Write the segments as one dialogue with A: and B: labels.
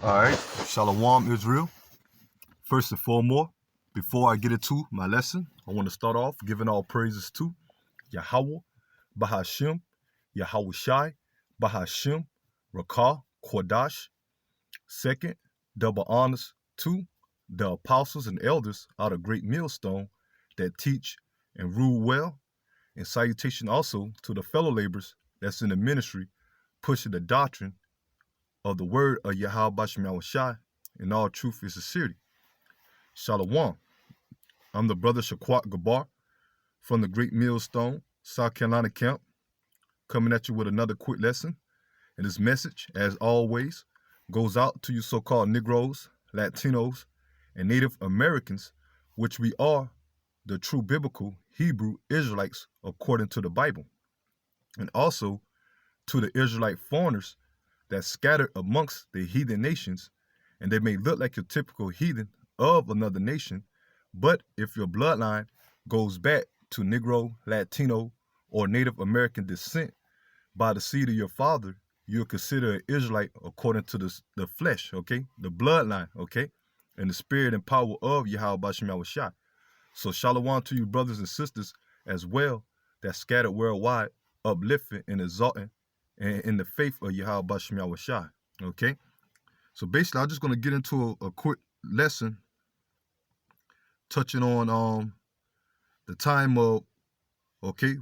A: All right, Shalom Israel. First and foremost, before I get into my lesson, I want to start off giving all praises to Yahweh, Bahashem, Yahweh Shai, Bahashem, Rakah, Kodash. Second, double honors to the apostles and elders out of great millstone that teach and rule well. And salutation also to the fellow laborers that's in the ministry, pushing the doctrine of the word of Yahweh Bashem Yahweh Shai in all truth and sincerity. Shalom. I'm the brother Shaquat Gabar from the Great Millstone, South Carolina camp, coming at you with another quick lesson. And this message, as always, goes out to you so-called Negroes, Latinos, and Native Americans, which we are the true biblical Hebrew Israelites according to the Bible. And also to the Israelite foreigners that scattered amongst the heathen nations, and they may look like your typical heathen of another nation, but if your bloodline goes back to Negro, Latino, or Native American descent by the seed of your father, you're considered an Israelite according to the flesh, okay? The bloodline, okay? And the spirit and power of Yahweh Bashem Yahweh Shai. So shalom to you brothers and sisters as well that scattered worldwide, uplifting and exalting and in the faith of Yahweh Bashem Yahweh Shai, okay? So basically, I'm just going to get into a quick lesson touching on the time of, okay,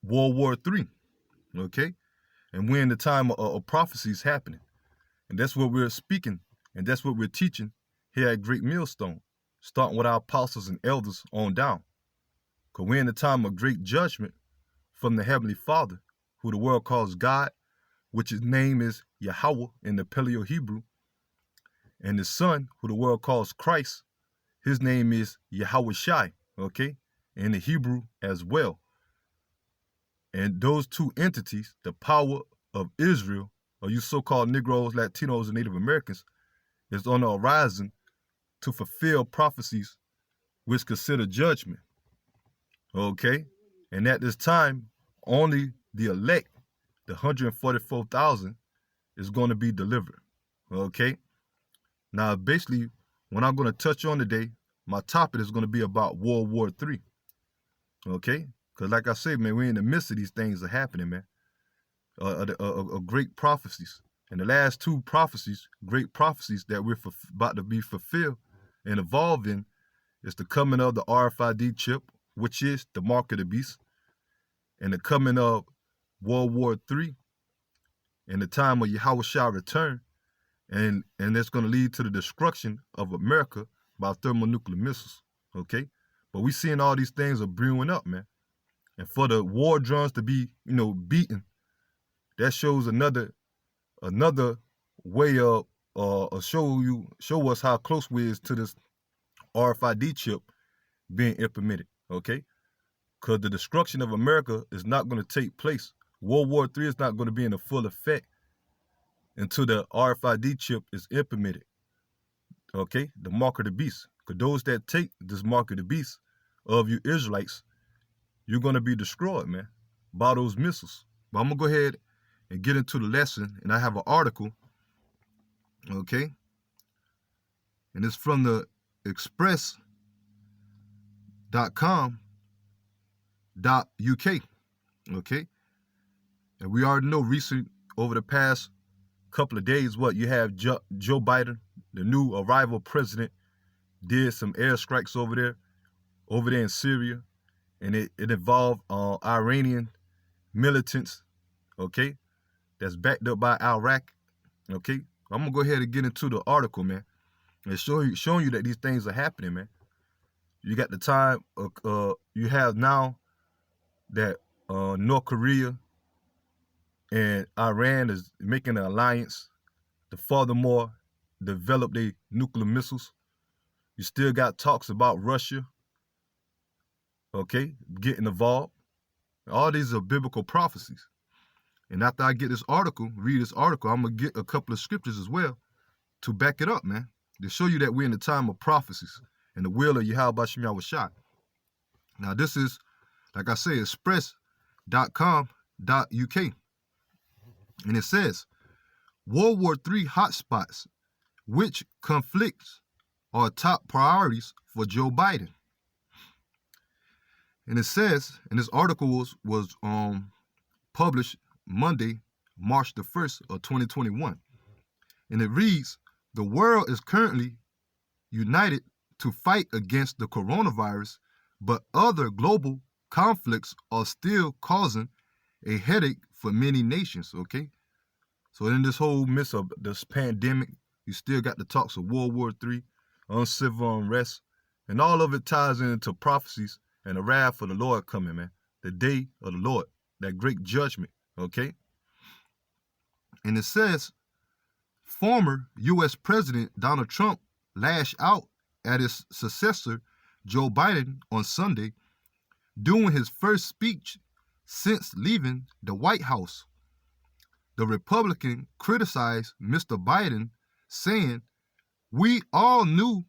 A: World War III, okay? And when the time of prophecy is happening. And that's what we're speaking, and that's what we're teaching here at Great Millstone, starting with our apostles and elders on down. Because we're in the time of great judgment from the Heavenly Father, who the world calls God, which his name is Yahweh in the Paleo-Hebrew, and his son, who the world calls Christ, his name is Yahweh Shai, okay, in the Hebrew as well. And those two entities, the power of Israel, or you so-called Negroes, Latinos, and Native Americans, is on the horizon to fulfill prophecies which consider judgment, okay? And at this time, only the elect, the 144,000, is going to be delivered, okay? Now, basically, what I'm going to touch on today, my topic is going to be about World War III, okay? Because like I said, man, we're in the midst of these things that are happening, man, great prophecies. And the last two prophecies, great prophecies that we're about to be fulfilled and evolved in, is the coming of the RFID chip, which is the mark of the beast, and the coming of World War III, and the time of Yahweh shall return, and that's going to lead to the destruction of America by thermonuclear missiles, okay? But we seeing all these things are brewing up, man. And for the war drums to be, beaten, that shows another way of show us how close we is to this RFID chip being implemented, okay? Because the destruction of America is not going to take place. World War III is not going to be in a full effect until the RFID chip is implemented, okay? The mark of the beast. Because those that take this mark of the beast of you Israelites, you're going to be destroyed, man, by those missiles. But I'm going to go ahead and get into the lesson, and I have an article, okay? And it's from the express.com.uk, okay? And we already know recent, over the past couple of days, what you have Joe Biden, the new arrival president, did some airstrikes over there in Syria, and it involved Iranian militants, okay, that's backed up by Iraq, okay? I'm gonna go ahead and get into the article, man, and showing you that these things are happening, man. You got the time, you have now that North Korea and Iran is making an alliance to furthermore develop their nuclear missiles. You still got talks about Russia, okay, getting involved. All these are biblical prophecies. And after I get this article, read this article, I'm going to get a couple of scriptures as well to back it up, man, to show you that we're in the time of prophecies and the will of Yahweh Bashem Yahweh Shai. Now, this is, like I say, express.com.uk. And it says, World War III hotspots Which conflicts are top priorities for Joe Biden? And it says, and this article was published Monday, March the 1st of 2021. And it reads, the world is currently united to fight against the coronavirus, but other global conflicts are still causing a headache for many nations, okay? So in this whole midst of this pandemic, you still got the talks of World War III, uncivil unrest, and all of it ties into prophecies and the wrath of the Lord coming, man. The day of the Lord, that great judgment, okay? And it says, former U.S. President Donald Trump lashed out at his successor, Joe Biden, on Sunday, during his first speech since leaving the White House. The Republican criticized Mr. Biden, saying, we all knew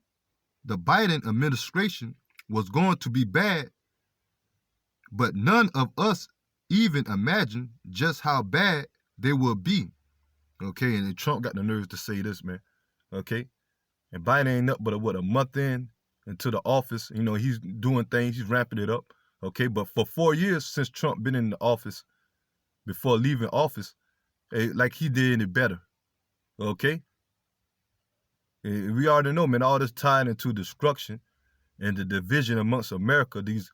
A: the Biden administration was going to be bad, but none of us even imagined just how bad they would be. Okay, and then Trump got the nerves to say this, man. Okay, and Biden ain't up but a month into the office. You know, he's doing things, he's ramping it up. Okay, but for 4 years since Trump been in the office, before leaving office, like he did it better. Okay, and we already know, man, all this tied into destruction and the division amongst America, these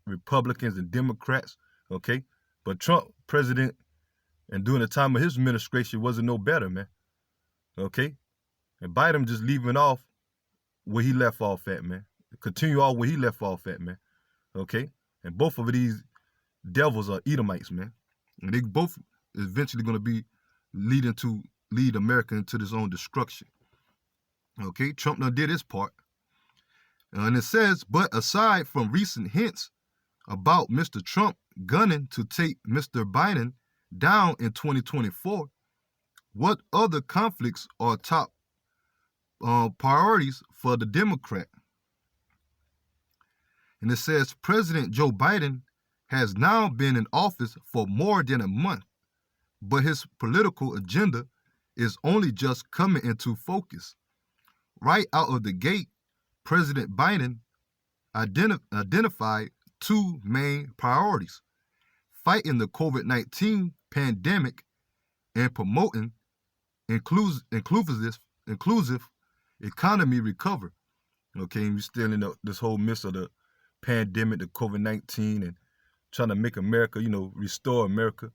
A: Republicans and Democrats. Okay, but Trump, president, and during the time of his administration wasn't no better, man. Okay, and Biden just leaving off where he left off at, man. Continue off where he left off at, man. Okay, and both of these devils are Edomites, man, and they both eventually going to be lead America into his own destruction. Okay, Trump done did his part, and it says, but aside from recent hints about Mr. Trump gunning to take Mr. Biden down in 2024, what other conflicts are top priorities for the Democrat? And it says President Joe Biden has now been in office for more than a month, but his political agenda is only just coming into focus. Right out of the gate, President Biden identified two main priorities: fighting the COVID-19 pandemic and promoting inclusive economy recovery. Okay, and we're still in this whole midst of the pandemic, the COVID-19, and trying to make America, restore America.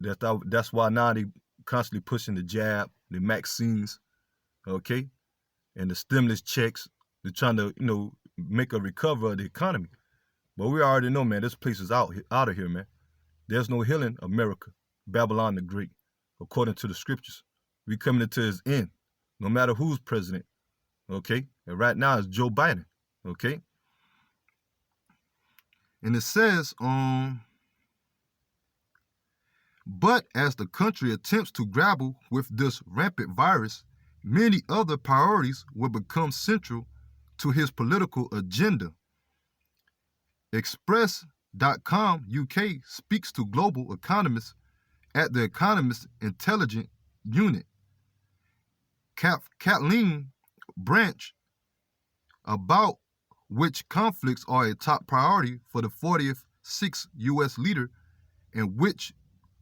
A: That's why now they constantly pushing the jab, the vaccines, okay, and the stimulus checks. They're trying to, make a recovery of the economy. But we already know, man, this place is out of here, man. There's no healing America, Babylon the Great, according to the scriptures. We coming into his end, no matter who's president, okay? And right now it's Joe Biden, okay? And it says, but as the country attempts to grapple with this rampant virus, many other priorities will become central to his political agenda. Express.com UK speaks to global economists at the Economist Intelligence Unit, Kathleen Branch, about which conflicts are a top priority for the 46th U.S. leader and which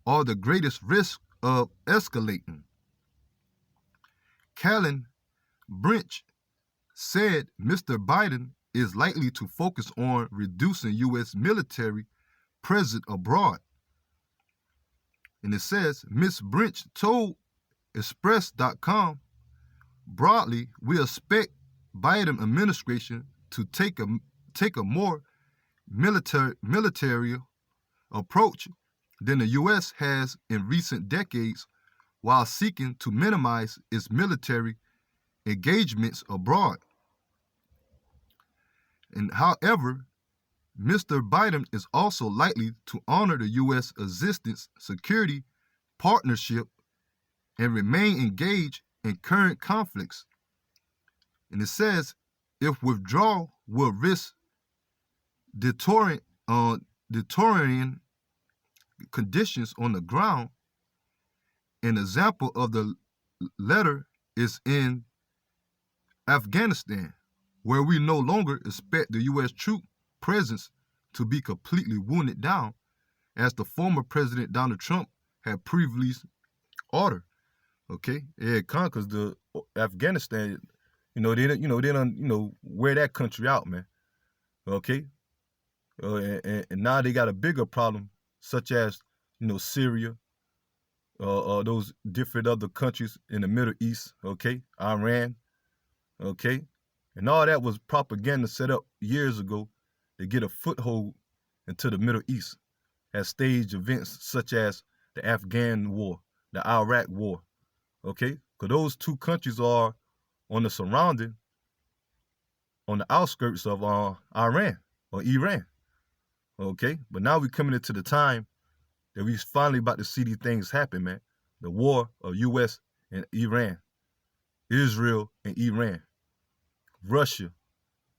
A: are the greatest risk of escalating. Kathleen Branch said Mr. Biden is likely to focus on reducing U.S. military presence abroad. And it says, Ms. Branch told Express.com, broadly, we expect Biden administration to take a more military approach than the U.S. has in recent decades, while seeking to minimize its military engagements abroad. And however, Mr. Biden is also likely to honor the U.S. existence security partnership and remain engaged in current conflicts. And it says, if withdrawal will risk deteriorating conditions on the ground, an example of the letter is in Afghanistan, where we no longer expect the U.S. troop presence to be completely wounded down, as the former President Donald Trump had previously ordered. Okay, it conquers the Afghanistan. They don't wear that country out, man. Okay, and now they got a bigger problem, such as Syria, those different other countries in the Middle East. Okay, Iran. Okay, and all that was propaganda set up years ago to get a foothold into the Middle East at staged events such as the Afghan War, the Iraq War. Okay, because those two countries are on the outskirts of Iran or Iran. Okay, but now we're coming into the time that we finally about to see these things happen, man. The war of U.S. and Iran, Israel and Iran, Russia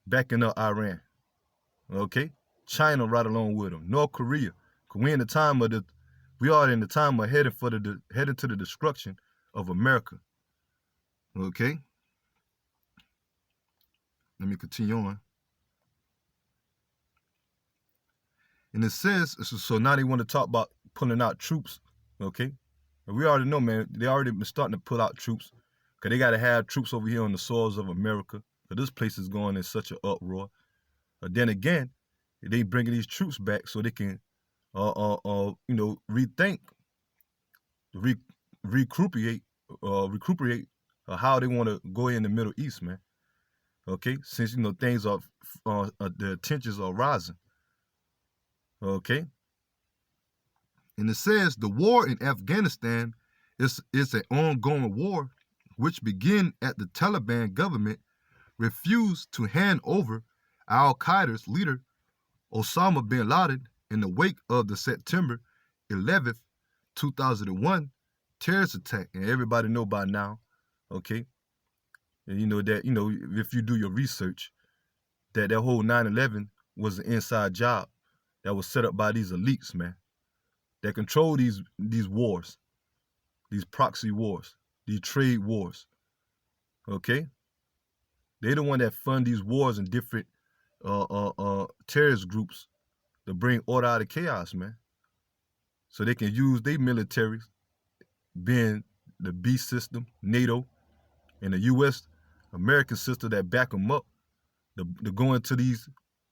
A: backing up Iran. Okay, China right along with them, North Korea. Cause we are in the time of heading to the destruction of America. Okay, let me continue on. And it says, so now they want to talk about pulling out troops, okay? And we already know, man, they already been starting to pull out troops because they got to have troops over here on the soils of America. Because this place is going in such an uproar. But then again, they bringing these troops back so they can, rethink, recuperate how they want to go in the Middle East, man. Okay, since things are, the tensions are rising. Okay. And it says the war in Afghanistan is an ongoing war which began at the Taliban government refused to hand over Al-Qaeda's leader Osama bin Laden in the wake of the September 11th, 2001 terrorist attack. And everybody know by now, okay? And if you do your research, that whole 9/11 was an inside job that was set up by these elites, man, that control these wars, these proxy wars, these trade wars. Okay, they the one that fund these wars and different terrorist groups to bring order out of chaos, man. So they can use their militaries, being the beast system, NATO, and the U.S. American system that back them up, to go into these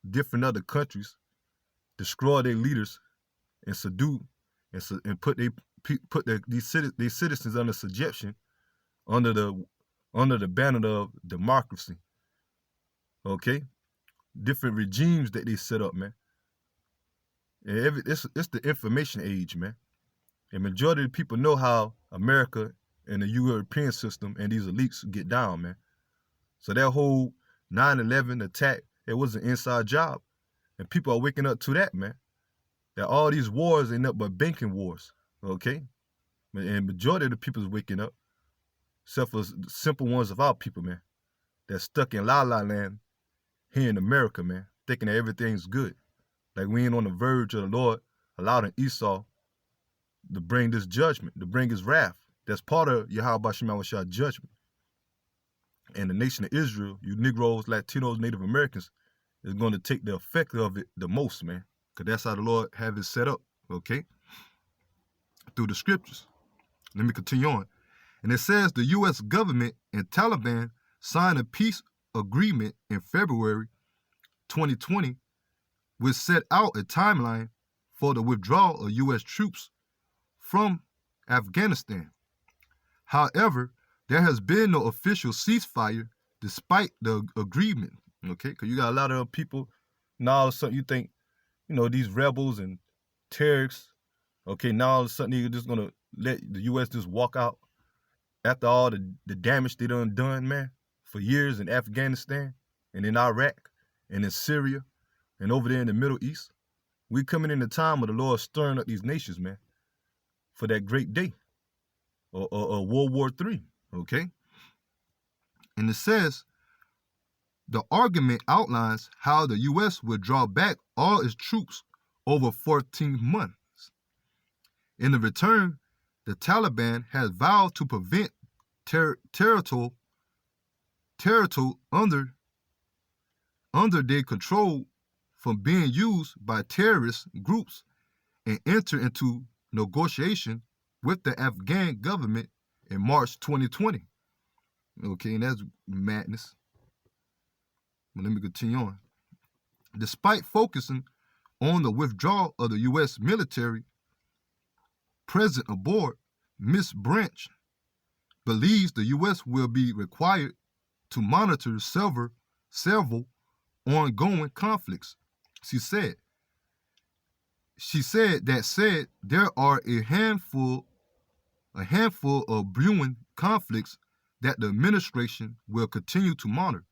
A: different other countries, destroy their leaders, and subdue and put these citizens under subjection, under the banner of democracy. Okay, different regimes that they set up, man. And it's the information age, man. And majority of the people know how America and the European system and these elites get down, man. So that whole 9/11 attack, it was an inside job, and people are waking up to that, man. That all these wars ain't nothing but banking wars, okay? And majority of the people is waking up, except for simple ones of our people, man, that's stuck in la la land here in America, man, thinking that everything's good. Like we ain't on the verge of the Lord allowing Esau to bring this judgment, to bring his wrath. That's part of Yahweh Shema Shah's judgment. And the nation of Israel, you Negroes, Latinos, Native Americans, is going to take the effect of it the most, man. Because that's how the Lord have it set up, okay? Through the scriptures. Let me continue on. And it says the U.S. government and Taliban signed a peace agreement in February 2020, which set out a timeline for the withdrawal of U.S. troops from Afghanistan. However, there has been no official ceasefire despite the agreement, okay? Because you got a lot of people, now all of a sudden you think, these rebels and terrorists, okay, now all of a sudden you're just going to let the U.S. just walk out after all the damage they done, man, for years in Afghanistan and in Iraq and in Syria and over there in the Middle East. We coming in the time of the Lord stirring up these nations, man, for that great day, or World War III, okay? And it says, the argument outlines how the U.S. would draw back all its troops over 14 months. In the return, the Taliban has vowed to prevent territory under their control from being used by terrorist groups, and enter into negotiation with the Afghan government in March 2020. Okay, and that's madness. But let me continue on. Despite focusing on the withdrawal of the U.S. military present aboard, Ms. Branch believes the U.S. will be required to monitor several ongoing conflicts. She said there are a handful of brewing conflicts that the administration will continue to monitor.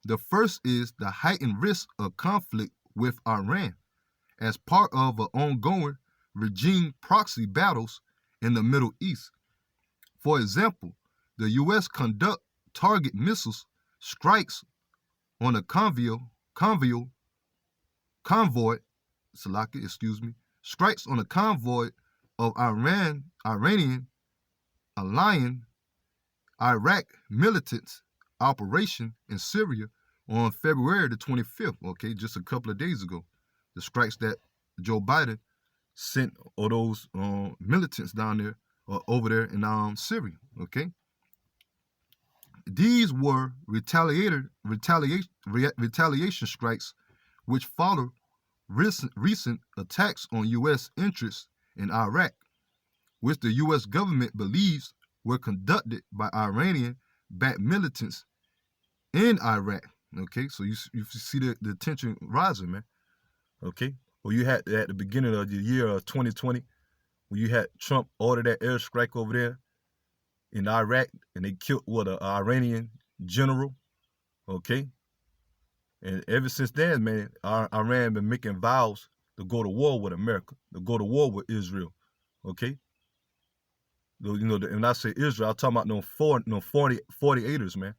A: The first is the heightened risk of conflict with Iran as part of an ongoing regime proxy battles in the Middle East. For example, the U.S. conduct target missiles strikes on a convoy strikes on a convoy of Iranian Iraq militants operation in Syria on February the 25th, okay, just a couple of days ago. The strikes that Joe Biden sent all those militants down there or over there in Syria, okay? These were retaliation strikes which followed recent attacks on U.S. interests in Iraq, which the U.S. government believes were conducted by Iranian-backed militants in Iraq. Okay, so you see the tension rising, man. Okay, well, you had at the beginning of the year of 2020, when you had Trump order that airstrike over there in Iraq, and they killed an Iranian general. Okay, and ever since then, man, Iran been making vows to go to war with America, to go to war with Israel. Okay, when I say Israel, I'm talking about no 48ers, man.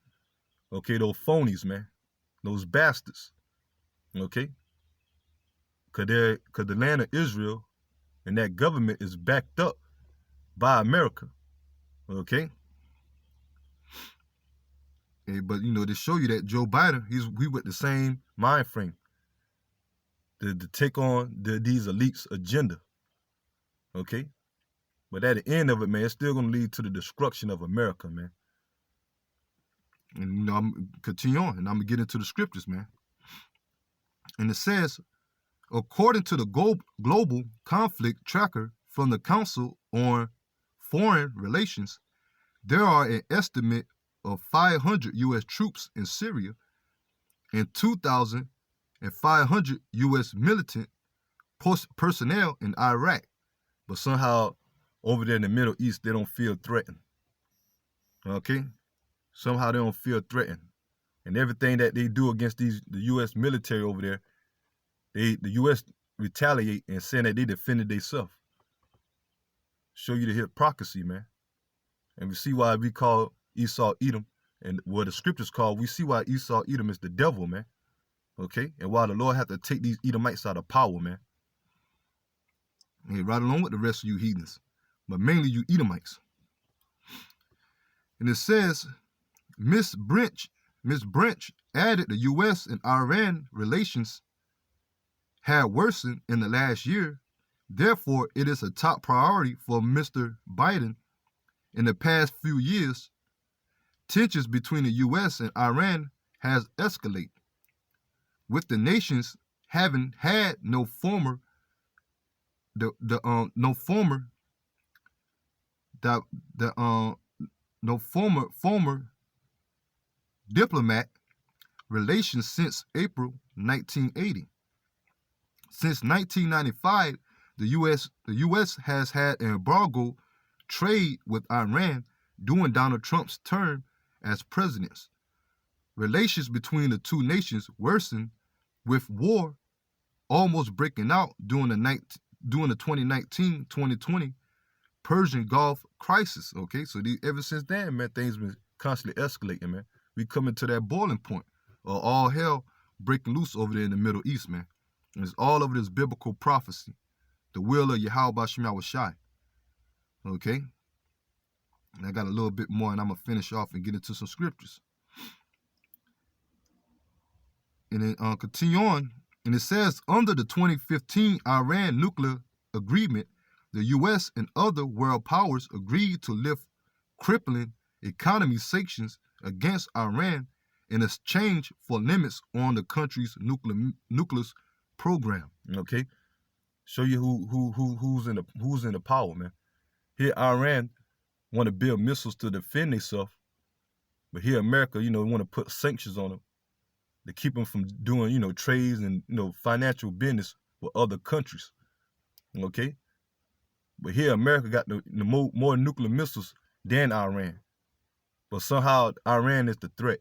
A: Okay, those phonies, man, those bastards. Okay, cause the land of Israel and that government is backed up by America. Okay. But to show you that Joe Biden, we with the same mind frame to take on these elites' agenda. Okay. But at the end of it, man, it's still gonna lead to the destruction of America, man. And I'm continue on, and I'm gonna get into the scriptures, man. And it says, according to the global conflict tracker from the Council on Foreign Relations, there are an estimate of 500 U.S. troops in Syria and 2,500 U.S. militant personnel in Iraq. But somehow over there in the Middle East, they don't feel threatened. Okay? Somehow they don't feel threatened. And everything that they do against the U.S. military over there, the U.S. retaliate and saying that they defended themselves. Show you the hypocrisy, man. And we see why we call Esau Edom, and what the scriptures call, we see why Esau Edom is the devil, man. Okay? And why the Lord had to take these Edomites out of power, man. And right along with the rest of you heathens, but mainly you Edomites. And it says, Ms. Branch added the U.S. and Iran relations had worsened in the last year. Therefore, it is a top priority for Mr. Biden. In the past few years, tensions between the U.S. and Iran has escalated, with the nations having had no former diplomat relations since April 1980. Since 1995, the U.S. has had an embargo trade with Iran during Donald Trump's term as president. Relations between the two nations worsened, with war almost breaking out during the 2019-2020 Persian Gulf crisis. Okay, so ever since then, man, things been constantly escalating, man. We coming to that boiling point of all hell breaking loose over there in the Middle East, man. And it's all over this biblical prophecy, the will of Yahweh B'Shem Yahushai. Okay, And I got a little bit more, and I'm going to finish off and get into some scriptures. And then continue on. And it says, under the 2015 Iran nuclear agreement, the U.S. and other world powers agreed to lift crippling economy sanctions against Iran in exchange for limits on the country's nuclear program. Okay, show you who's in the power, man. Here, Iran want to build missiles to defend themselves, but here, America, want to put sanctions on them to keep them from doing, trades and financial business with other countries. Okay, but here, America got the more nuclear missiles than Iran, but somehow Iran is the threat.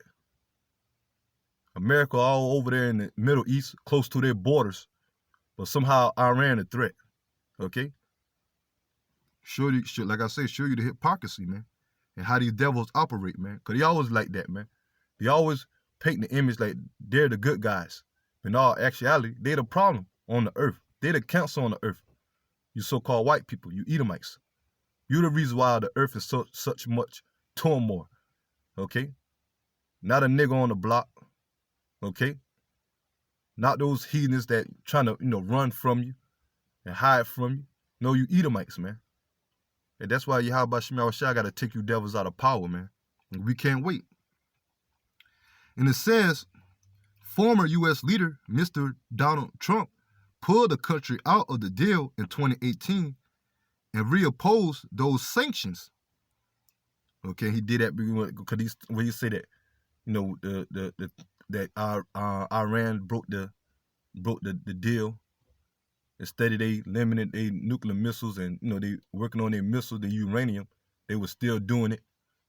A: America all over there in the Middle East, close to their borders, but somehow Iran a threat. Okay? Show you, like I say, show you the hypocrisy, man, and how these devils operate, man. Because they always like that, man. They always paint the image like they're the good guys. But in all actuality, they're the problem on the earth. They're the cancer on the earth. You so-called white people, you Edomites. You're the reason why the earth is such much turmoil. Okay? Not a nigga on the block. Okay? Not those heathens that trying to, run from you and hide from you. No, you Edomites, man. And that's why Yahweh Shema Shai got to take you devils out of power, man. And we can't wait. And it says, former U.S. leader, Mr. Donald Trump, pulled the country out of the deal in 2018 and reopposed those sanctions. Okay, he did that because when he said that, that Iran broke the deal. Instead of they limited their nuclear missiles and they working on their missiles, the uranium, they were still doing it.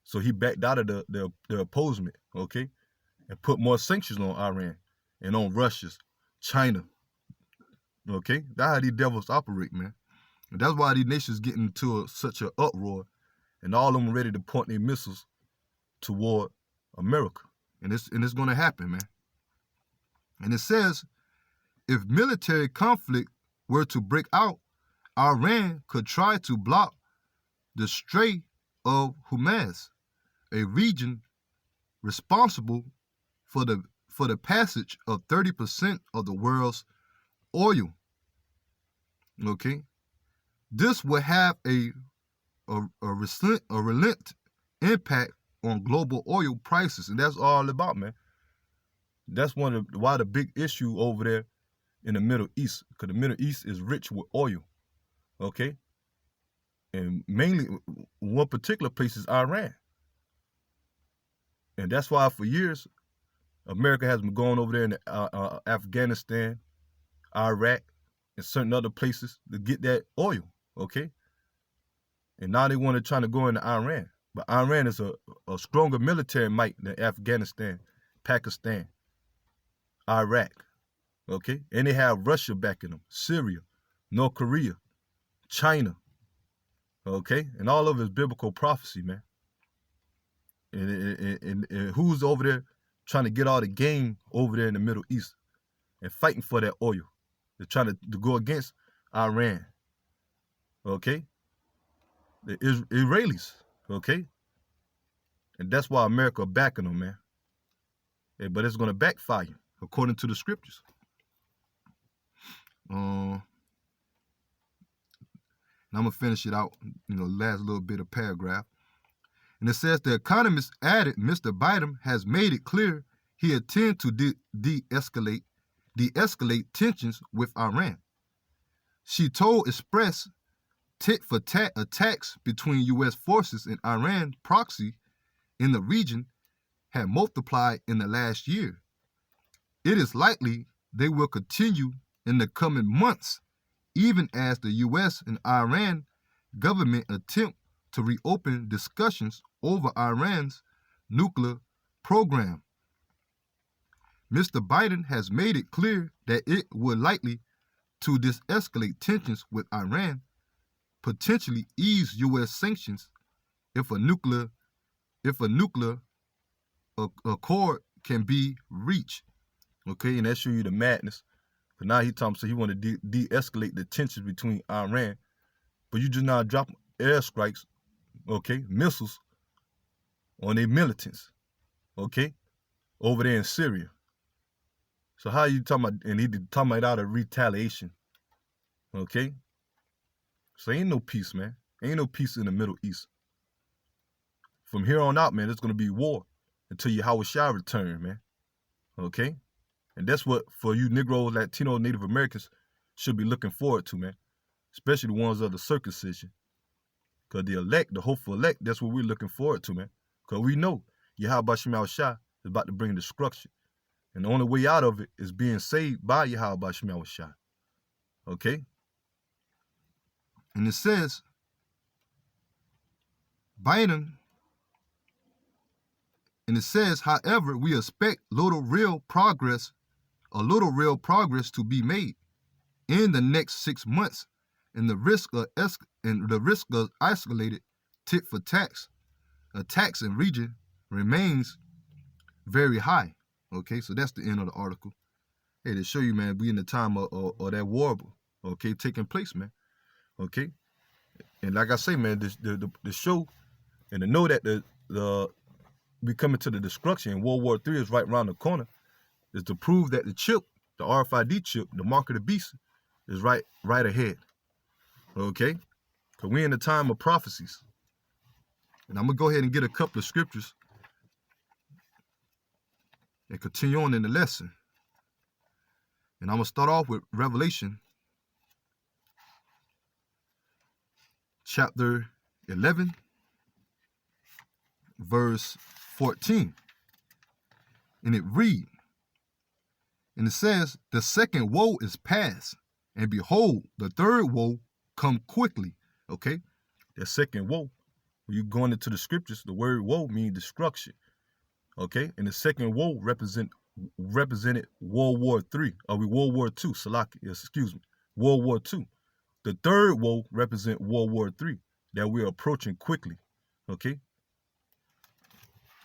A: So he backed out of the opposement, okay, and put more sanctions on Iran and on Russia, China. Okay, that's how these devils operate, man. And that's why these nations get into such an uproar, and all of them are ready to point their missiles toward America. And it's going to happen, man. And it says, if military conflict were to break out, Iran could try to block the Strait of Hormuz, a region responsible for the passage of 30% of the world's oil. Okay, this would have a relent impact on global oil prices, and that's all about, man. That's why the big issue over there in the Middle East, because the Middle East is rich with oil, okay? And mainly, one particular place is Iran. And that's why for years, America has been going over there in Afghanistan, Iraq, and certain other places to get that oil, okay? And now they want to try to go into Iran. But Iran is a stronger military might than Afghanistan, Pakistan, Iraq, okay? And they have Russia backing them, Syria, North Korea, China, okay? And all of it is biblical prophecy, man. And who's over there trying to get all the game over there in the Middle East and fighting for that oil? They're trying to go against Iran, okay? The Israelis, okay? And that's why America backing them, man. Yeah, but it's going to backfire, according to the scriptures. And I'm going to finish it out, last little bit of paragraph. And it says, the economist added, Mr. Biden has made it clear he intends to de-escalate tensions with Iran. She told Express tit-for-tat attacks between U.S. forces and Iran proxy in the region had multiplied in the last year. It is likely they will continue in the coming months, even as the U.S. and Iran government attempt to reopen discussions over Iran's nuclear program. Mr. Biden has made it clear that it would likely to de-escalate tensions with Iran, potentially ease U.S. sanctions if a nuclear accord can be reached. Okay, and that shows you the madness. But now he want to de-escalate the tensions between Iran, but you just now drop air strikes, okay, missiles on their militants, okay, over there in Syria. So how you talking about, and he talking about out of retaliation, okay? So ain't no peace, man. Ain't no peace in the Middle East. From here on out, man, it's going to be war until Yahweh shall return, man, okay? And that's what, for you Negroes, Latino, Native Americans, should be looking forward to, man, especially the ones of the circumcision. Because the elect, the hopeful elect, that's what we're looking forward to, man. Because we know Yahweh Shema Shah is about to bring destruction. And the only way out of it is being saved by Yahweh Shema Shah. Okay? And it says, Biden, and it says, however, we expect little real progress to be made in the next 6 months, and the risk of escalated tit for tat attacks in region remains very high. Okay, so that's the end of the article. Hey, to show you, man, we in the time of that war, okay, taking place, man. Okay, and like I say, man, the show, and to know that we coming to the destruction, and World War III is right around the corner, is to prove that the chip, the RFID chip, the mark of the beast, is right ahead. Okay, because we in the time of prophecies, and I'm gonna go ahead and get a couple of scriptures and continue on in the lesson. And I'm going to start off with Revelation chapter 11, verse 14. And it reads, and it says, the second woe is past, and behold, the third woe come quickly. Okay, that second woe, when you going into the scriptures, the word woe means destruction. Okay, and the second woe represented World War III, World War II, World War II. The third woe represent World War III, that we're approaching quickly. Okay,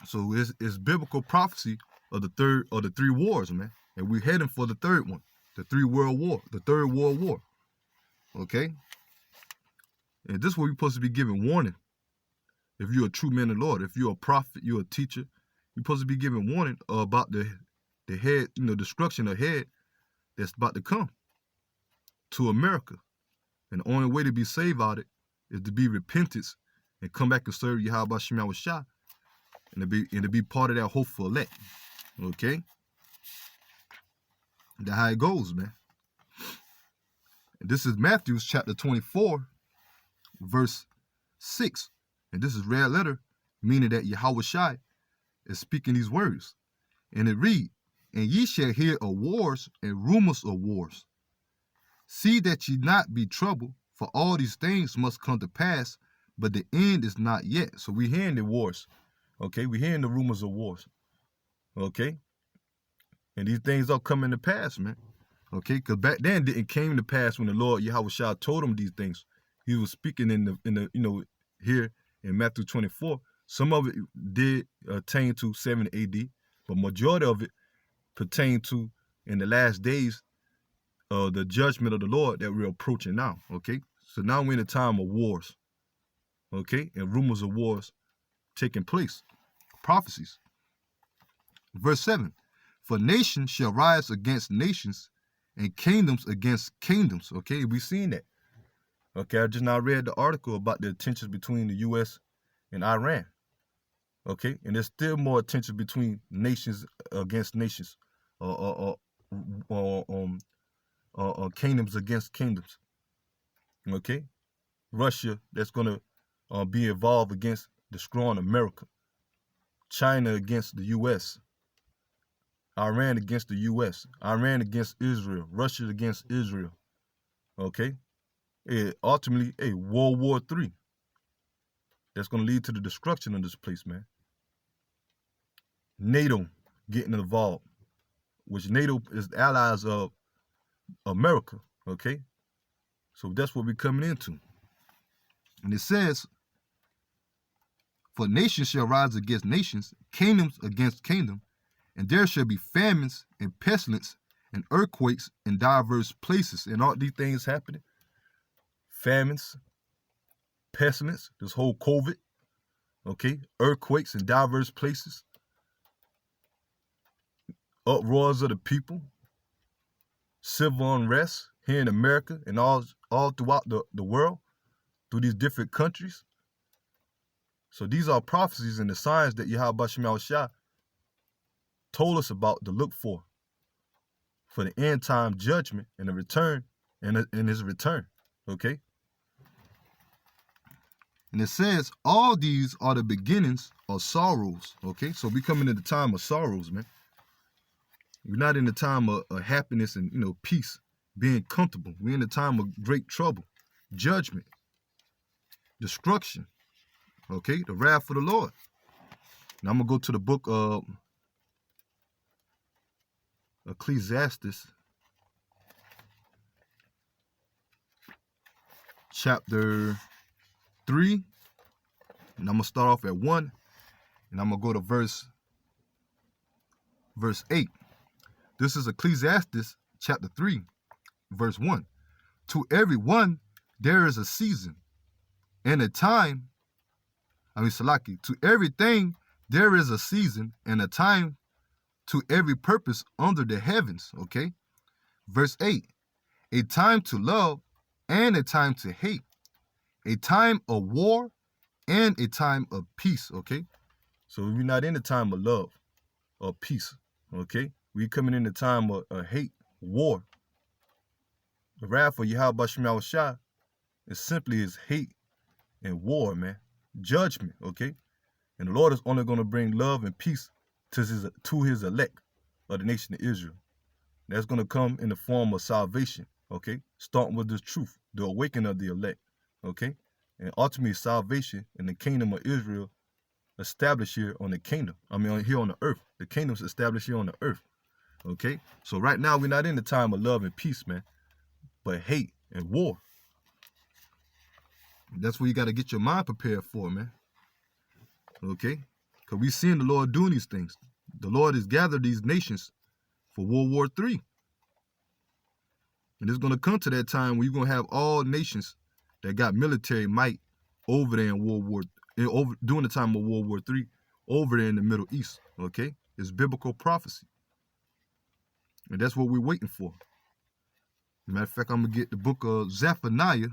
A: so it's biblical prophecy of the three wars, man, and we're heading for the third one, the third World War. Okay, and this is where we're supposed to be giving warning. If you're a true man of the Lord, if you're a prophet, you're a teacher, you're supposed to be giving warning about the head, destruction ahead that's about to come to America. And the only way to be saved out of it is to be repentance and come back and serve Yahweh Shema Shah, and to be part of that hopeful elect. Okay? That's how it goes, man. And this is Matthew chapter 24, verse 6. And this is red letter, meaning that Yahweh Shai is speaking these words. And it read, and ye shall hear of wars and rumors of wars. See that ye not be troubled, for all these things must come to pass, but the end is not yet. So we're hearing the wars. Okay, we're hearing the rumors of wars. Okay? And these things are coming to pass, man. Okay, because back then it came to pass when the Lord Yahweh Shah told him these things. He was speaking in the here in Matthew 24. Some of it did attain to 70 AD, but majority of it pertained to in the last days the judgment of the Lord that we're approaching now. Okay, so now we're in a time of wars. Okay, and rumors of wars taking place. Prophecies. Verse 7. For nations shall rise against nations, and kingdoms against kingdoms. Okay, we've seen that. Okay, I just now read the article about the tensions between the U.S. and Iran. Okay, and there's still more tension between nations against nations, kingdoms against kingdoms. Okay, Russia, that's gonna be involved against destroying America. China against the U.S. Iran against the U.S. Iran against Israel. Russia against Israel. Okay, ultimately, World War III. That's gonna lead to the destruction of this place, man. NATO getting involved, which NATO is the allies of America, okay? So that's what we're coming into. And it says, for nations shall rise against nations, kingdoms against kingdom, and there shall be famines and pestilence and earthquakes in diverse places. And all these things happening. Famines, pestilence, this whole COVID, okay? Earthquakes in diverse places, uproars of the people, civil unrest here in America and all throughout the world, through these different countries. So these are prophecies and the signs that Yahweh Shem Shah told us about to look for the end time judgment and the return and in his return, okay? And it says all these are the beginnings of sorrows, okay? So we coming in the time of sorrows, man. We're not in the time of happiness and, peace, being comfortable. We're in the time of great trouble, judgment, destruction, okay? The wrath of the Lord. Now I'm going to go to the book of Ecclesiastes, chapter 3, and I'm going to start off at 1, and I'm going to go to verse 8. This is Ecclesiastes chapter 3, verse 1. To every one there is a season and a time. Salaki, to everything there is a season and a time, to every purpose under the heavens, okay? Verse 8, a time to love and a time to hate, a time of war and a time of peace, okay? So we're not in the time of love or peace, okay? We coming in the time of hate, war. The wrath of Yahweh Shem Shah is simply his hate and war, man. Judgment, okay? And the Lord is only going to bring love and peace to his elect of the nation of Israel. That's going to come in the form of salvation, okay? Starting with this truth, the awakening of the elect, okay? And ultimately salvation in the kingdom of Israel established here on the kingdom. Here on the earth. The kingdom's established here on the earth, okay? So right now we're not in the time of love and peace, man, but hate and war. That's where you got to get your mind prepared for, man. Okay? Because we seeing the Lord doing these things. The Lord has gathered these nations for World War III. And it's going to come to that time where you're going to have all nations that got military might over there in during the time of World War III, over there in the Middle East. Okay? It's biblical prophecy. And that's what we're waiting for. Matter of fact, I'm going to get the book of Zephaniah.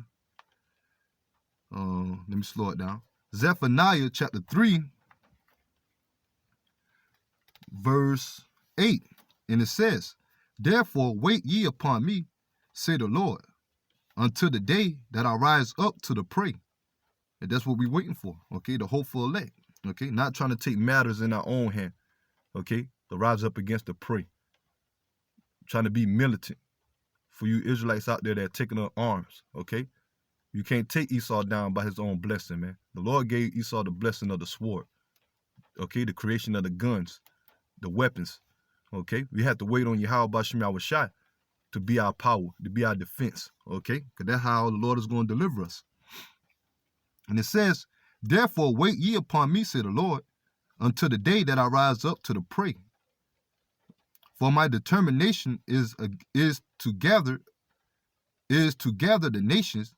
A: Let me slow it down. Zephaniah chapter 3, verse 8. And it says, therefore wait ye upon me, say the Lord, until the day that I rise up to the prey. And that's what we're waiting for, okay? The hopeful elect, okay? Not trying to take matters in our own hand, okay? To rise up against the prey. Trying to be militant for you Israelites out there that are taking up arms, okay? You can't take Esau down by his own blessing, man. The Lord gave Esau the blessing of the sword, okay? The creation of the guns, the weapons, okay? We have to wait on Yahweh Shem Shah to be our power, to be our defense, okay? Because that's how the Lord is going to deliver us. And it says, therefore wait ye upon me, say the Lord, until the day that I rise up to the prey. For my determination is to gather the nations,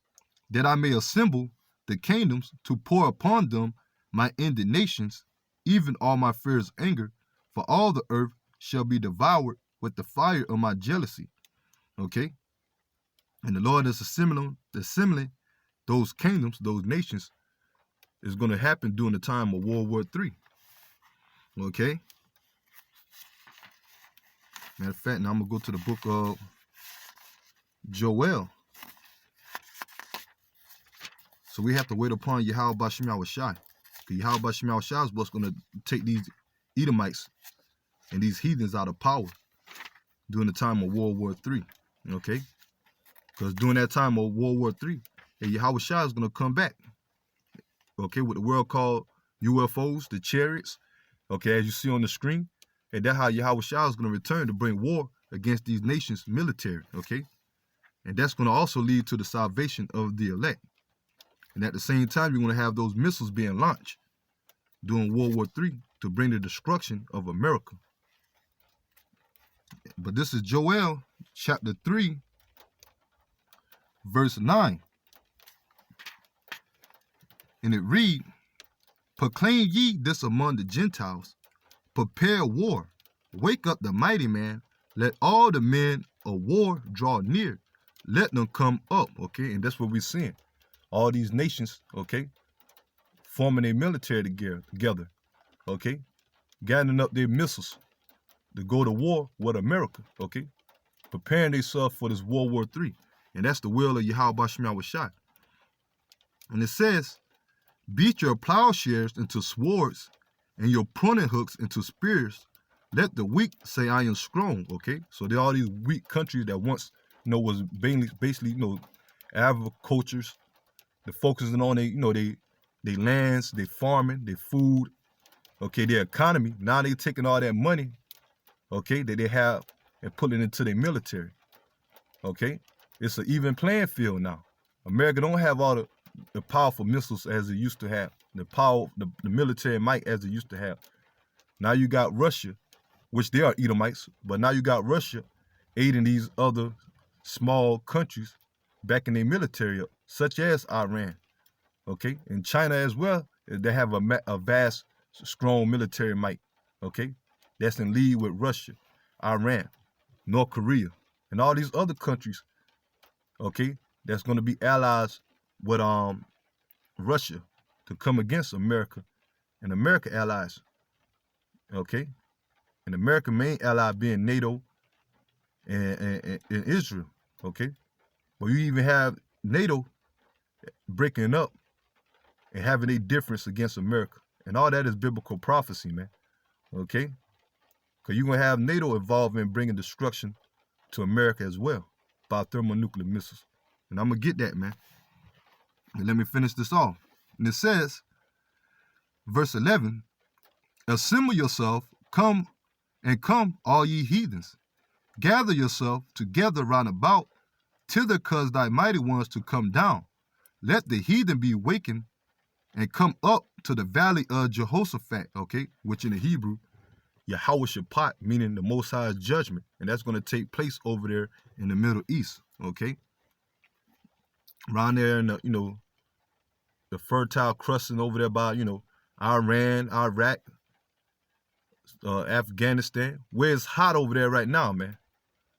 A: that I may assemble the kingdoms, to pour upon them my indignations, even all my fierce anger, for all the earth shall be devoured with the fire of my jealousy. Okay? And the Lord is assembling those kingdoms, those nations, is going to happen during the time of World War III. Okay? Matter of fact, now I'm going to go to the book of Joel. So we have to wait upon Yahweh Shem Shah. Because Yahweh Shem Shah is what's going to take these Edomites and these heathens out of power during the time of World War III. Okay? Because during that time of World War III, Yahweh Shah is going to come back. Okay? What the world called UFOs, the chariots. Okay? As you see on the screen. And that's how Yahweh Shah is going to return to bring war against these nations' military. Okay? And that's going to also lead to the salvation of the elect. And at the same time, you're going to have those missiles being launched during World War III to bring the destruction of America. But this is Joel chapter 3, verse 9. And it reads, Proclaim ye this among the Gentiles. Prepare war. Wake up the mighty man. Let all the men of war draw near. Let them come up, okay? And that's what we're seeing. All these nations, okay, forming a military together, okay? Gathering up their missiles to go to war with America, okay? Preparing themselves for this World War III. And that's the will of Yahweh Shem Shai. And it says, beat your plowshares into swords and your pruning hooks into spears. Let the weak say I am strong, okay? So there are all these weak countries that once, was basically, agricultures, the focusing on they lands, their farming, their food, okay, their economy. Now they taking all that money, okay, that they have and putting it into their military, okay? It's an even playing field now. America don't have all the powerful missiles as it used to have, the military might as it used to have. Now you got Russia, which they are Edomites, but now you got Russia aiding these other small countries back in their military up, such as Iran, okay? And China as well, they have a vast, strong military might, okay? That's in lead with Russia, Iran, North Korea, and all these other countries, okay, that's going to be allies with Russia to come against America and America allies, okay? And America's main ally being NATO and Israel, okay? But you even have NATO breaking up and having a difference against America. And all that is biblical prophecy, man, okay? Because you're going to have NATO involved in bringing destruction to America as well by thermonuclear missiles. And I'm going to get that, man. And let me finish this off. And it says, verse 11, assemble yourself, come, all ye heathens. Gather yourself together round about, thither cause thy mighty ones to come down. Let the heathen be wakened and come up to the valley of Jehoshaphat, okay, which in the Hebrew, Yahweh Shaphat, meaning the Most High's judgment. And that's going to take place over there in the Middle East, okay? Around there in the, the Fertile Crescent over there by, Iran, Iraq, Afghanistan, where it's hot over there right now, man.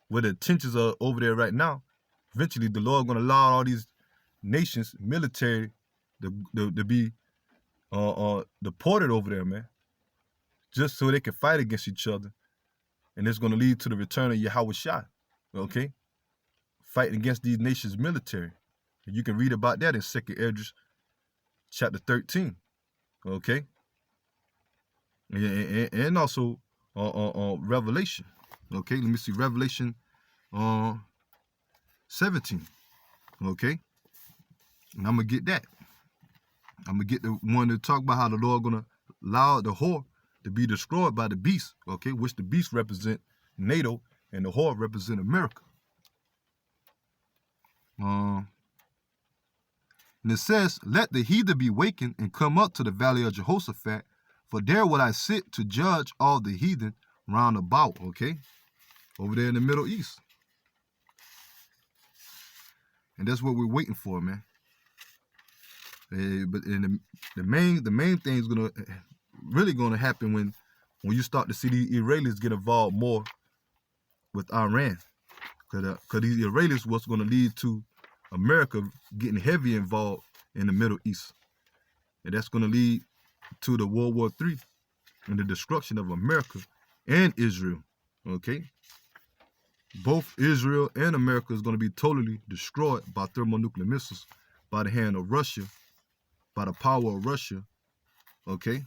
A: Where the tensions are over there right now. Eventually, the Lord going to allow all these nations, military, to be deported over there, man. Just so they can fight against each other. And it's going to lead to the return of Yahweh Shai, okay? Fighting against these nations' military. And you can read about that in 2nd Esdras, chapter 13, okay? And also Revelation, okay? Let me see, Revelation 17, okay? And I'm going to get that. I'm going to get the one to talk about how the Lord going to allow the whore to be destroyed by the beast, okay? Which the beast represent NATO and the whore represent America. And it says, let the heathen be wakened and come up to the valley of Jehoshaphat, for there will I sit to judge all the heathen round about, okay? Over there in the Middle East. And that's what we're waiting for, man. But in the main thing is really gonna happen when you start to see the Israelis get involved more with Iran, because these Israelis what's gonna lead to America getting heavy involved in the Middle East, and that's gonna lead to the World War III and the destruction of America and Israel. Okay, both Israel and America is gonna be totally destroyed by thermonuclear missiles, by the hand of Russia, by the power of Russia. Okay.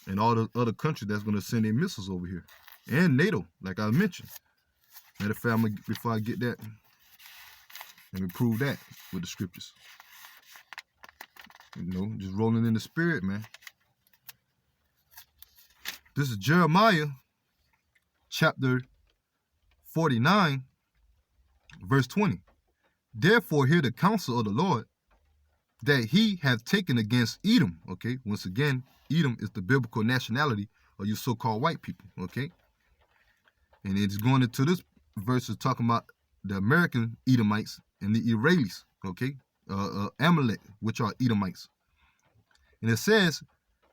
A: And all the other countries that's going to send their missiles over here. And NATO, like I mentioned. Matter of fact, before I get that, let me prove that with the scriptures. Just rolling in the spirit, man. This is Jeremiah, chapter 49, verse 20. Therefore hear the counsel of the Lord, that he hath taken against Edom. Okay, once again, Edom is the biblical nationality of you so-called white people, okay? And it's going into this verse is talking about the American Edomites and the Israelis, okay? Amalek, which are Edomites. And it says,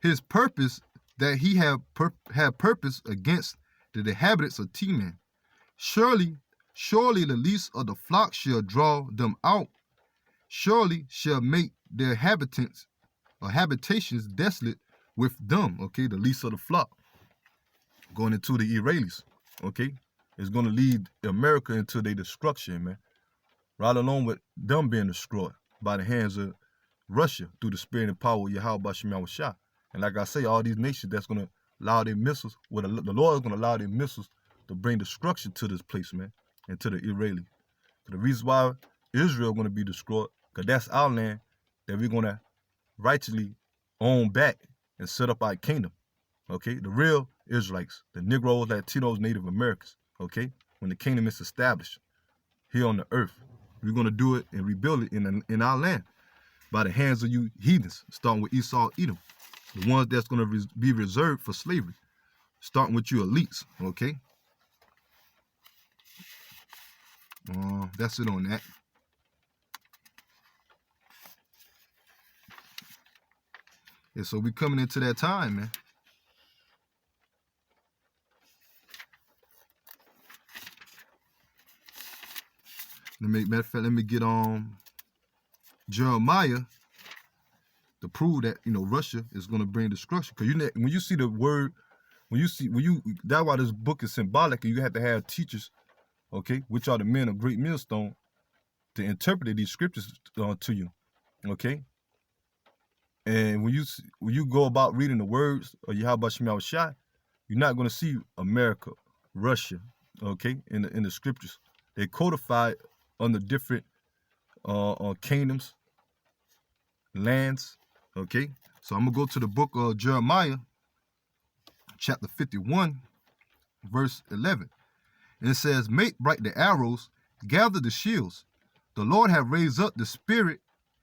A: his purpose that he had purpose against the inhabitants of Teman. Surely the least of the flock shall draw them out. Surely shall make their inhabitants or habitations desolate with them. Okay, the least of the flock going into the Israelis. Okay, it's going to lead America into their destruction, man. Right along with them being destroyed by the hands of Russia through the spirit and power of Yahweh Shemel Shah. And like I say, all these nations that's going to allow their missiles, well, the Lord is going to allow their missiles to bring destruction to this place, man, and to the Israeli. The reason why Israel is going to be destroyed, because that's our land that we're going to righteously own back and set up our kingdom, okay? The real Israelites, the Negroes, Latinos, Native Americans, okay? When the kingdom is established here on the earth, we're going to do it and rebuild it in our land by the hands of you heathens, starting with Esau, Edom, the ones that's going to be reserved for slavery, starting with you elites, okay? That's it on that. Yeah, so we coming into that time, man. Matter of fact, let me get Jeremiah to prove that Russia is going to bring destruction. Because when you see the word, that's why this book is symbolic, and you have to have teachers, okay, which are the men of great millstone, to interpret these scriptures to you, okay. And when you go about reading the words of Yahweh Shemel Shai, you're not going to see America, Russia, okay, in the scriptures. They codified under different kingdoms, lands, okay. So I'm gonna go to the book of Jeremiah, chapter 51, verse 11, and it says, "Make bright the arrows, gather the shields. The Lord have raised up the spirit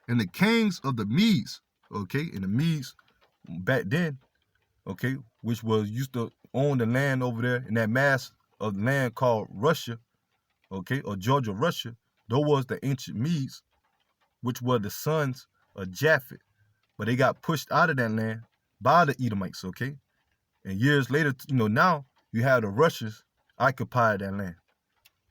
A: and the kings of the Medes." Okay, and the Medes back then, okay, which was used to own the land over there in that mass of land called Russia, okay, or Georgia, Russia. Those was the ancient Medes, which were the sons of Japhet, but they got pushed out of that land by the Edomites, okay. And years later, now you have the Russians occupy that land,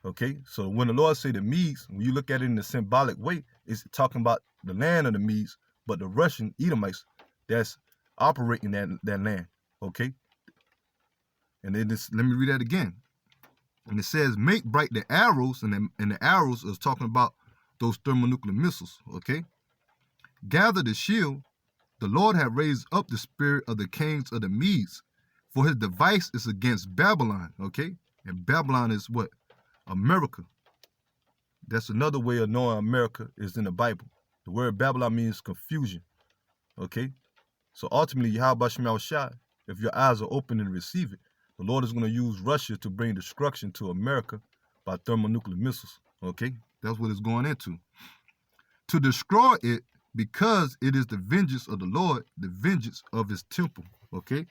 A: okay. So when the Lord say the Medes, when you look at it in a symbolic way, it's talking about the land of the Medes, but the Russian Edomites that's operating that land, okay. And then let me read that again. And it says, "Make bright the arrows," and the arrows is talking about those thermonuclear missiles, okay. "Gather the shield. The Lord have raised up the spirit of the kings of the Medes, for his device is against Babylon," okay. And Babylon is what? America. That's another way of knowing America is in the Bible. The word Babylon means confusion, okay. So ultimately, Yahweh Shemel Shai, if your eyes are open and receive it, the Lord is going to use Russia to bring destruction to America by thermonuclear missiles, okay. That's what it's going into. To destroy it, because it is the vengeance of the Lord, the vengeance of his temple, okay.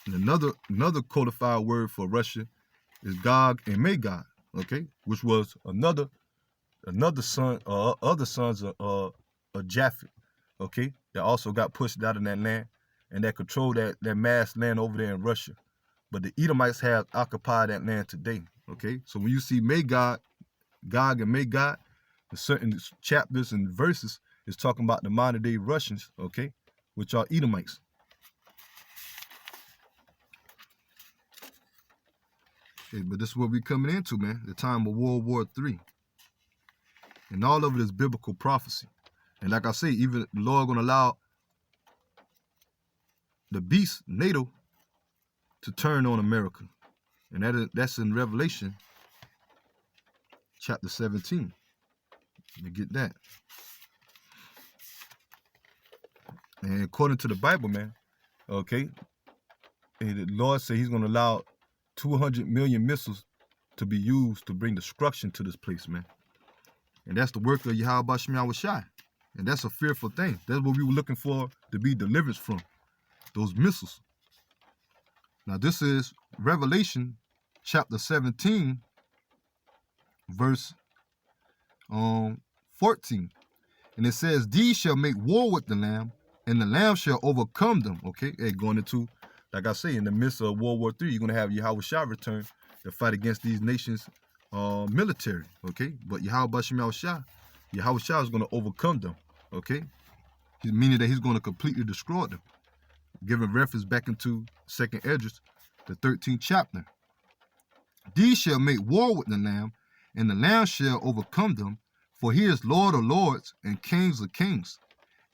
A: And another codified word for Russia is Gog and Magog, okay, which was another son, other sons of Japhet, okay, that also got pushed out of that land and that controlled that mass land over there in Russia. But the Edomites have occupied that land today, okay. So when you see Magog, Gog and Magog, in certain chapters and verses, is talking about the modern day Russians, okay, which are Edomites. Okay, but this is what we're coming into, man, the time of World War III. And all of it is biblical prophecy. And like I say, even the Lord going to allow the beast, NATO, to turn on America. And that's in Revelation chapter 17. You get that. And according to the Bible, man, okay, and the Lord said he's going to allow 200 million missiles to be used to bring destruction to this place, man. And that's the work of Yahweh Shemel Shai. And that's a fearful thing. That's what we were looking for to be delivered from, those missiles. Now this is Revelation chapter 17, verse 14. And it says, these shall make war with the Lamb, and the Lamb shall overcome them. Okay, and going into, like I say, in the midst of World War III, you're going to have Yahweh Shah return to fight against these nations' military. Okay, but Yahweh Shah is going to overcome them. Okay, meaning that he's going to completely destroy them. Giving reference back into 2nd Esdras, the 13th chapter. These shall make war with the Lamb, and the Lamb shall overcome them, for he is Lord of lords and Kings of kings.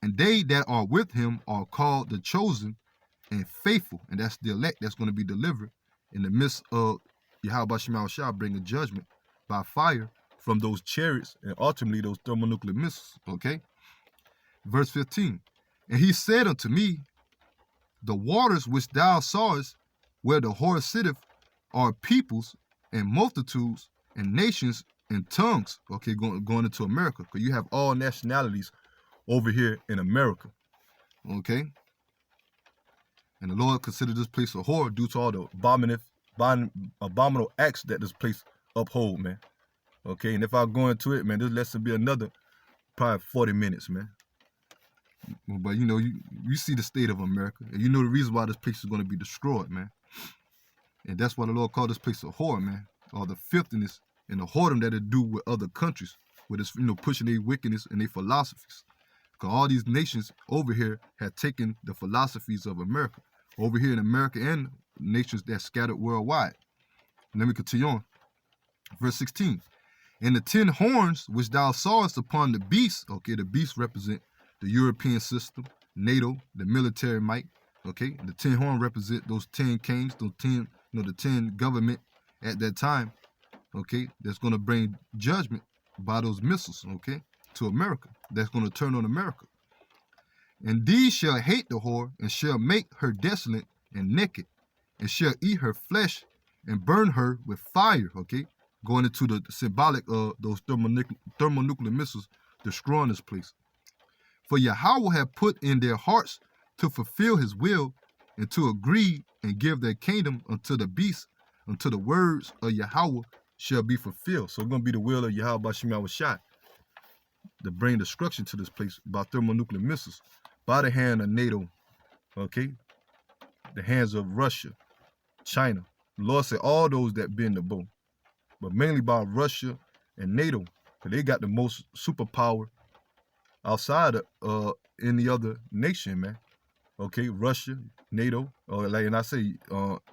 A: And they that are with him are called the chosen and faithful. And that's the elect that's going to be delivered in the midst of Yahweh Shah bringing judgment by fire from those chariots and ultimately those thermonuclear missiles. Okay? Verse 15. And he said unto me, the waters which thou sawest, where the horse sitteth, are peoples and multitudes and nations and tongues. Okay, going into America, because you have all nationalities over here in America. Okay, and the Lord considered this place a horror due to all the abominable acts that this place uphold, man. Okay, and if I go into it, man, this lesson be another probably 40 minutes, man. But you know, you see the state of America, and you know the reason why this place is going to be destroyed, man. And that's why the Lord called this place a whore, man. All the filthiness and the whoredom that it do with other countries, with this, pushing their wickedness and their philosophies. Because all these nations over here had taken the philosophies of America, over here in America and nations that scattered worldwide. Let me continue on. Verse 16. And the 10 horns which thou sawest upon the beast, okay, the beast represent the European system, NATO, the military might, okay, the 10 horn represent those 10 kings, those 10, the 10 government at that time, okay, that's going to bring judgment by those missiles, okay, to America, that's going to turn on America. And these shall hate the whore, and shall make her desolate and naked, and shall eat her flesh, and burn her with fire, okay, going into the symbolic of those thermonuclear missiles destroying this place. For Yahweh have put in their hearts to fulfill his will, and to agree and give their kingdom unto the beast, until the words of Yahweh shall be fulfilled. So it's going to be the will of Yahweh Shah to bring destruction to this place by thermonuclear missiles, by the hand of NATO, okay, the hands of Russia, China. The Lord said all those that bend the bow, but mainly by Russia and NATO, because they got the most superpower outside of any other nation, man. Okay, Russia, NATO, and I say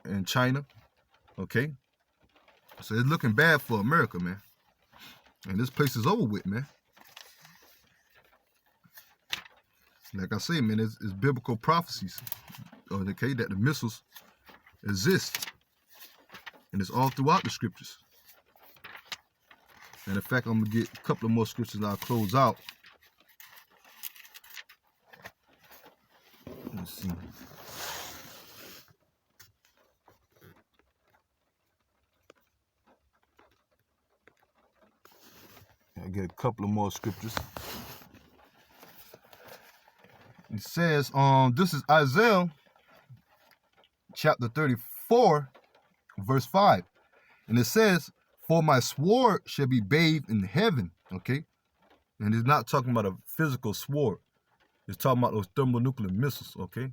A: in China, okay. So it's looking bad for America, man. And this place is over with, man. Like I say, man, it's biblical prophecies, okay, that the missiles exist. And it's all throughout the scriptures. And in fact, I'm going to get a couple of more scriptures and I'll close out. Let's see. I get a couple of more scriptures. It says, this is Isaiah chapter 34, verse 5. And it says, for my sword shall be bathed in heaven, okay? And it's not talking about a physical sword. It's talking about those thermonuclear missiles, okay?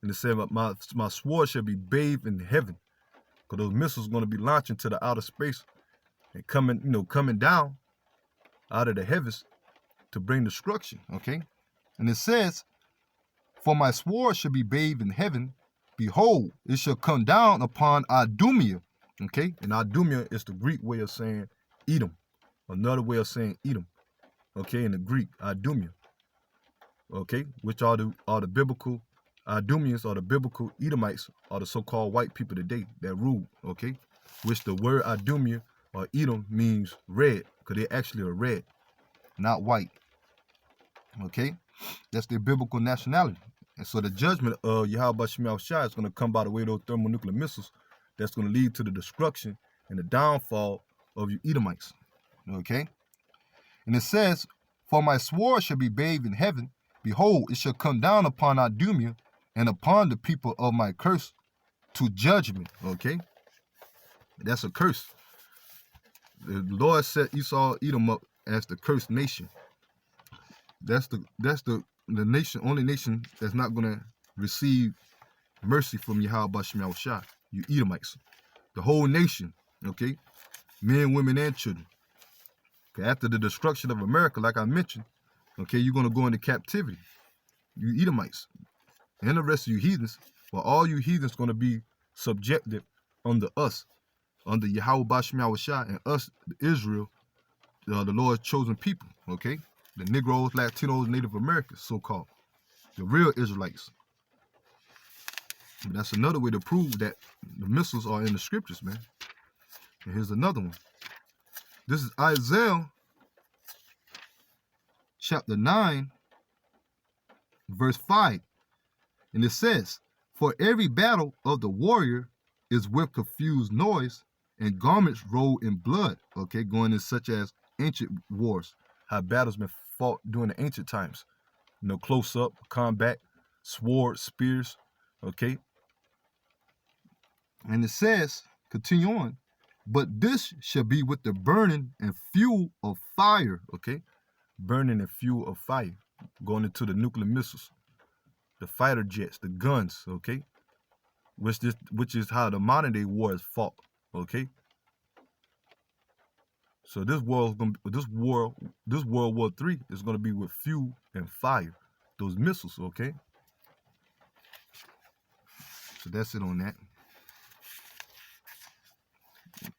A: And it said, my sword shall be bathed in heaven. Because those missiles are going to be launching to the outer space and coming down out of the heavens to bring destruction, okay? And it says, for my sword shall be bathed in heaven. Behold, it shall come down upon Idumea, okay? And Idumea is the Greek way of saying Edom. Another way of saying Edom, okay, in the Greek, Idumea, okay? Which are the biblical Idumeans, or the biblical Edomites, are the so-called white people today that rule, okay? Which the word Idumea or Edom means red, because they actually are red, not white, okay? That's their biblical nationality. And so the judgment of Yahweh Shah is going to come by the way of those thermonuclear missiles that's going to lead to the destruction and the downfall of you Edomites, okay? And it says, for my sword shall be bathed in heaven. Behold, it shall come down upon Idumea and upon the people of my curse to judgment, okay? That's a curse. The Lord set Esau, Edom up as the cursed nation. That's the nation, only nation that's not gonna receive mercy from Yahweh Bashem Yahushua. You Edomites. The whole nation, okay? Men, women, and children. Okay, after the destruction of America, like I mentioned, okay, you're gonna go into captivity. You Edomites. And the rest of you heathens, well, all you heathens gonna be subjected under us, under Yahweh Bashem Yahushua and us, Israel, the Lord's chosen people, okay? The Negroes, Latinos, Native Americans, so-called. The real Israelites. But that's another way to prove that the missiles are in the scriptures, man. And here's another one. This is Isaiah chapter 9, verse 5. And it says, for every battle of the warrior is with confused noise and garments rolled in blood. Okay, going in such as ancient wars, how battles been fought during the ancient times. You know, close up, combat, swords, spears, okay? And it says, continue on, but this shall be with the burning and fuel of fire, okay? Burning and fuel of fire, going into the nuclear missiles, the fighter jets, the guns, okay? Which is how the modern day war is fought, okay? So this World War III is gonna be with fuel and fire, those missiles, okay? So that's it on that.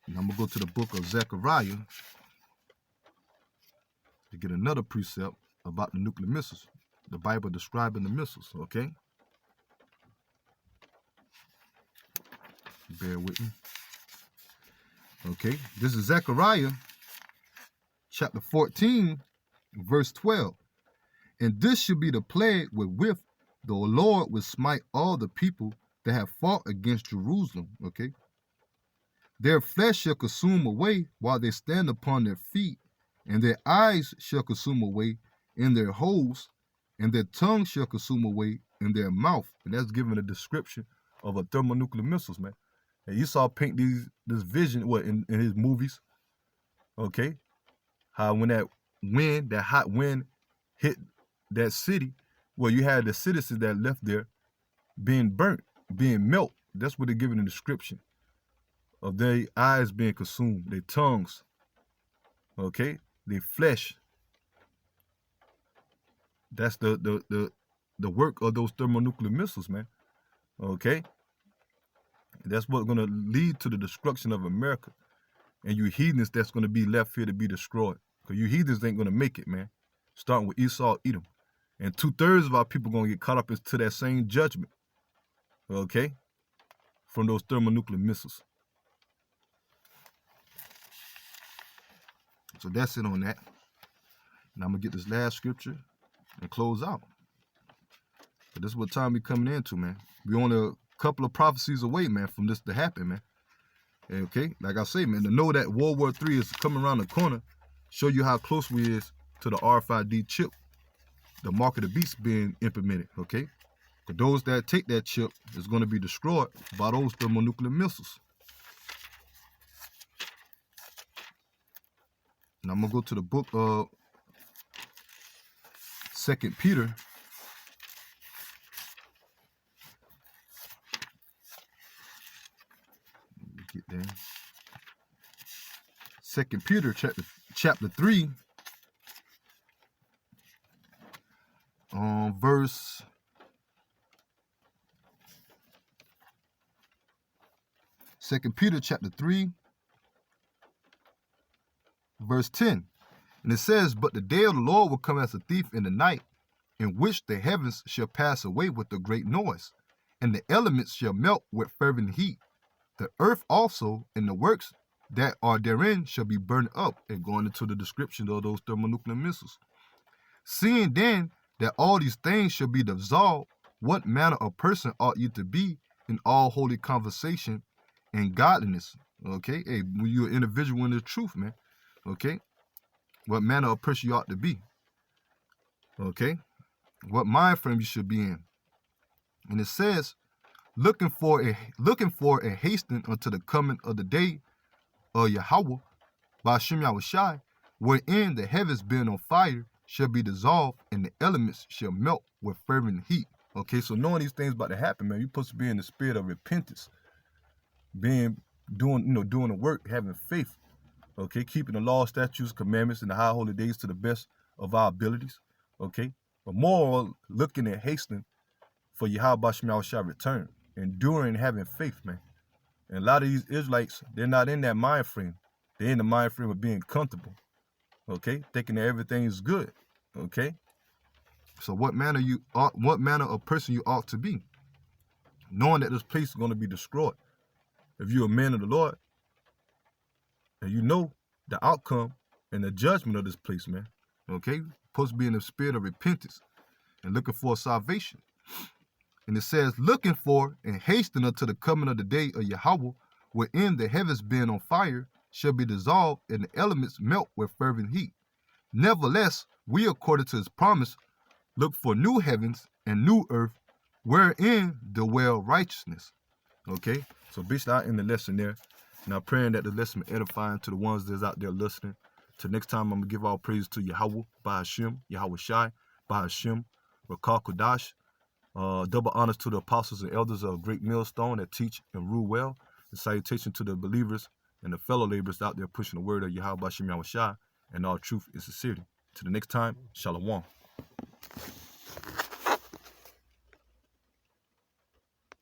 A: And I'm gonna go to the book of Zechariah to get another precept about the nuclear missiles. The Bible describing the missiles, okay? Bear with me. Okay, this is Zechariah chapter 14, verse 12. And this should be the plague wherewith the Lord will smite all the people that have fought against Jerusalem, okay? Their flesh shall consume away while they stand upon their feet, and their eyes shall consume away in their holes, and their tongue shall consume away in their mouth. And that's giving a description of a thermonuclear missiles, man. And Esau paint this vision in his movies, okay? How when that hot wind hit that city, well, you had the citizens that left there being burnt, being melt. That's what they're giving a description of their eyes being consumed, their tongues, okay, their flesh. That's the work of those thermonuclear missiles, man. Okay, that's what's gonna lead to the destruction of America, and you heathens that's gonna be left here to be destroyed. Cause you heathens ain't gonna make it, man. Starting with Esau, Edom, and 2/3 of our people gonna get caught up into that same judgment. Okay, from those thermonuclear missiles. So that's it on that. Now I'm gonna get this last scripture and close out. But this is what time we coming into, man. We only a couple of prophecies away, man, from this to happen, man. Okay, like I say, man, to know that World War III is coming around the corner, show you how close we is to the RFID chip, the mark of the beast being implemented, okay? For those that take that chip is going to be destroyed by those thermonuclear missiles. Now I'm going to go to the book of 2 Peter. Let me get there. 2 Peter chapter 3, verse 2 Peter chapter 3, verse 10. And it says, but the day of the Lord will come as a thief in the night, in which the heavens shall pass away with a great noise, and the elements shall melt with fervent heat. The earth also and the works that are therein shall be burned up. And going into the description of those thermonuclear missiles. Seeing then that all these things shall be dissolved, what manner of person ought you to be in all holy conversation and godliness? Okay, hey, when you're an individual in the truth, man. Okay, what manner of person you ought to be. Okay, what mind frame you should be in. And it says, looking for a hastening unto the coming of the day of Yahweh by Shem Yahushai, wherein the heavens being on fire shall be dissolved, and the elements shall melt with fervent heat. Okay, so knowing these things about to happen, man, you're supposed to be in the spirit of repentance, doing the work, having faith. Okay, keeping the law, statutes, commandments, and the high holy days to the best of our abilities. Okay, but more looking at hastening for Yahweh shall return, enduring, having faith, man. And a lot of these Israelites, they're not in that mind frame. They're in the mind frame of being comfortable. Okay, thinking that everything is good. Okay, so what manner of person you ought to be, knowing that this place is going to be destroyed. If you're a man of the Lord, and you know the outcome and the judgment of this place, man. Okay, supposed to be in the spirit of repentance and looking for salvation. And it says, looking for and hastening unto the coming of the day of Yahweh, wherein the heavens being on fire shall be dissolved, and the elements melt with fervent heat. Nevertheless, we, according to his promise, look for new heavens and new earth, wherein dwell righteousness. Okay, so basically I end the lesson there. Now praying that the lesson be edifying to the ones that's out there listening. Till next time, I'm going to give all praise to Yahweh, Bahashim, Yahweh Shai, Bahashim, Rakal Kodash. Double honors to the apostles and elders of Great Millstone that teach and rule well. And salutation to the believers and the fellow laborers out there pushing the word of Yahweh Bahashim Yahweh Shai and all truth and sincerity. Till the next time, Shalom.